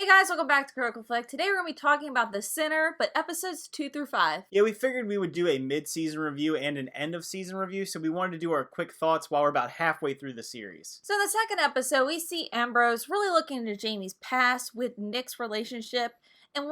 guys, welcome back to Critical Flick. Today we're going to be talking about The Sinner, but episodes 2 through 5. Yeah, we figured we would do a mid-season review and an end-of-season review, so we wanted to do our quick thoughts while we're about halfway through the series. So in the second episode, we see Ambrose really looking into Jamie's past with Nick's relationship, and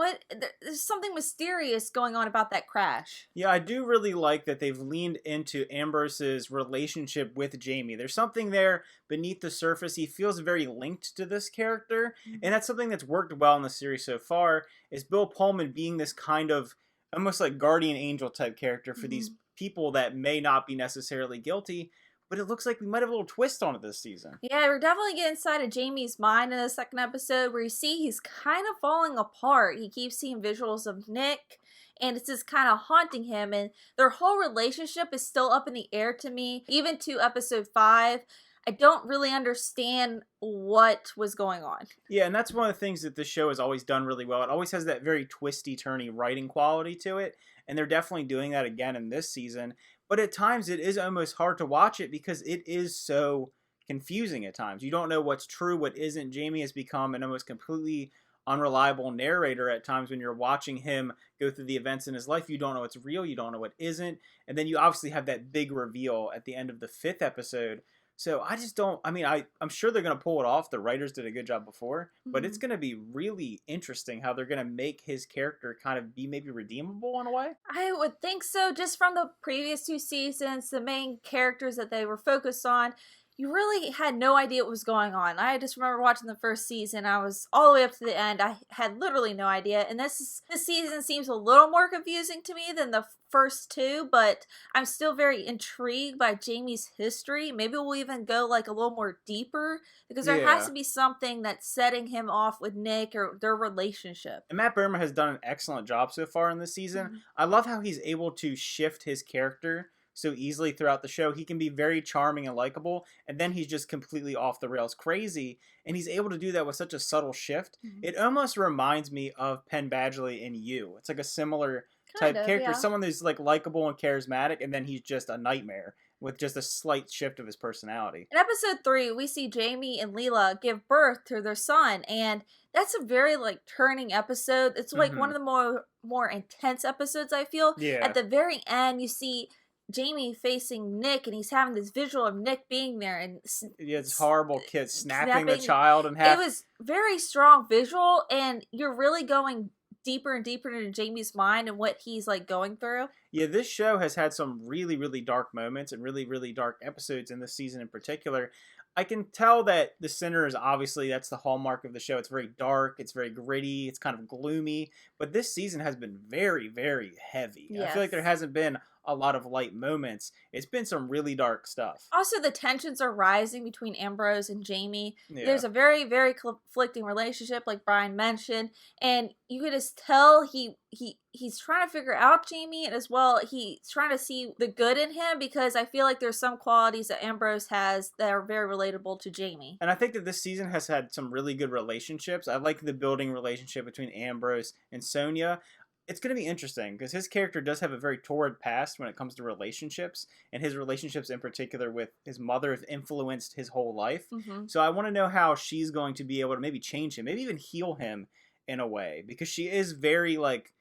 there's something mysterious going on about that crash. Yeah, I do really like that they've leaned into Ambrose's relationship with Jamie. There's something there beneath the surface. He feels very linked to this character, and that's something that's worked well in the series so far, is Bill Pullman being this kind of almost like guardian angel type character for these people that may not be necessarily guilty, but it looks like we might have a little twist on it this season. Yeah, we're definitely getting inside of Jamie's mind in the second episode where you see he's kind of falling apart. He keeps seeing visuals of Nick, and it's just kind of haunting him, and their whole relationship is still up in the air to me. Even to episode 5, I don't really understand what was going on. Yeah, and that's one of the things that this show has always done really well. It always has that very twisty-turny writing quality to it, and they're definitely doing that again in this season. But at times, it is almost hard to watch it because it is so confusing at times. You don't know what's true, what isn't. Jamie has become an almost completely unreliable narrator at times when you're watching him go through the events in his life. You don't know what's real, you don't know what isn't. And then you obviously have that big reveal at the end of the 5th episode. So I just don't, I'm sure they're going to pull it off. The writers did a good job before, but it's going to be really interesting how they're going to make his character kind of be maybe redeemable in a way. I would think so. Just from the previous 2 seasons, the main characters that they were focused on, you really had no idea what was going on. I just remember watching the first season. I was all the way up to the end. I had literally no idea. And this season seems a little more confusing to me than the first 2, but I'm still very intrigued by Jamie's history. Maybe we'll even go like a little more deeper because there has to be something that's setting him off with Nick or their relationship. And Matt Bomer has done an excellent job so far in this season. I love how he's able to shift his character so easily throughout the show. He can be very charming and likable, and then he's just completely off the rails crazy, and he's able to do that with such a subtle shift. It almost reminds me of Penn Badgley in You. It's like a similar type character, someone who's like likable and charismatic, and then he's just a nightmare with just a slight shift of his personality. In episode 3, we see Jamie and Lela give birth to their son, and that's a very like turning episode. It's like one of the more intense episodes, I feel. Yeah. At the very end, you see Jamie facing Nick, and he's having this visual of Nick being there, and it's horrible kid snapping the child in half. It was very strong visual, and you're really going deeper and deeper into Jamie's mind and what he's like going through. Yeah, this show has had some really, really dark moments and really, really dark episodes in this season in particular. I can tell that The Sinner is obviously, that's the hallmark of the show. It's very dark, it's very gritty, it's kind of gloomy, but this season has been very, very heavy. Yes. I feel like there hasn't been a lot of light moments. It's been some really dark stuff. Also, the tensions are rising between Ambrose and Jamie. Yeah. There's a very, very conflicting relationship, like Brian mentioned, and you can just tell he's trying to figure out Jamie, and as well, he's trying to see the good in him, because I feel like there's some qualities that Ambrose has that are very relatable to Jamie. And I think that this season has had some really good relationships. I like the building relationship between Ambrose and Sonia. It's going to be interesting because his character does have a very torrid past when it comes to relationships, and his relationships in particular with his mother have influenced his whole life. So I want to know how she's going to be able to maybe change him, maybe even heal him in a way, because she is very like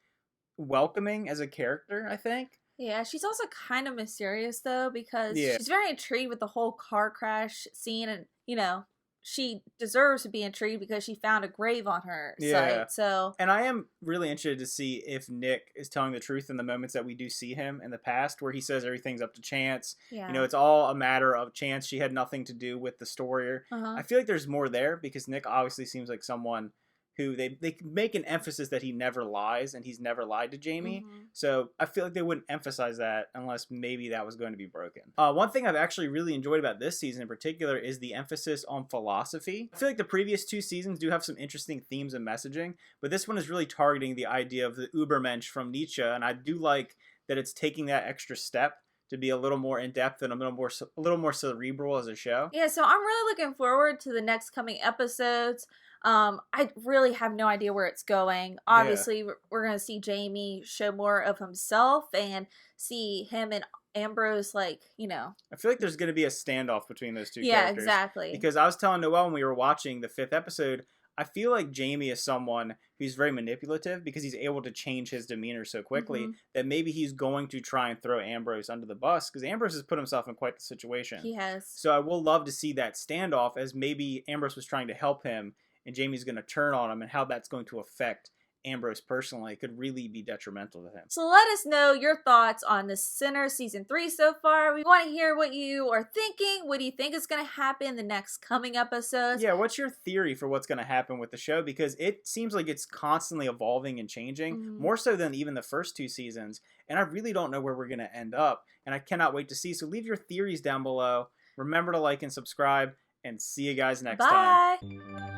welcoming as a character, I think. Yeah, she's also kind of mysterious though, because she's very intrigued with the whole car crash scene, and she deserves to be intrigued because she found a grave on her site. So, and I am really interested to see if Nick is telling the truth in the moments that we do see him in the past, where he says everything's up to chance. Yeah. It's all a matter of chance. She had nothing to do with the story. I feel like there's more there because Nick obviously seems like someone who they make an emphasis that he never lies, and he's never lied to Jamie. So I feel like they wouldn't emphasize that unless maybe that was going to be broken. One thing I've actually really enjoyed about this season in particular is the emphasis on philosophy. I feel like the previous 2 seasons do have some interesting themes and messaging, but this one is really targeting the idea of the Übermensch from Nietzsche, and I do like that it's taking that extra step to be a little more in-depth and a little more cerebral as a show. Yeah, so I'm really looking forward to the next coming episodes. I really have no idea where it's going. Obviously, we're going to see Jamie show more of himself and see him and Ambrose, like, I feel like there's going to be a standoff between those two characters. Yeah, exactly. Because I was telling Noelle when we were watching the 5th episode, I feel like Jamie is someone who's very manipulative because he's able to change his demeanor so quickly that maybe he's going to try and throw Ambrose under the bus because Ambrose has put himself in quite the situation. He has. So I will love to see that standoff as maybe Ambrose was trying to help him and Jamie's going to turn on him, and how that's going to affect Ambrose personally could really be detrimental to him. So let us know your thoughts on The Sinner Season 3 so far. We want to hear what you are thinking. What do you think is going to happen in the next coming episodes? Yeah, what's your theory for what's going to happen with the show? Because it seems like it's constantly evolving and changing, more so than even the first 2 seasons. And I really don't know where we're going to end up. And I cannot wait to see. So leave your theories down below. Remember to like and subscribe. And see you guys next time. Bye.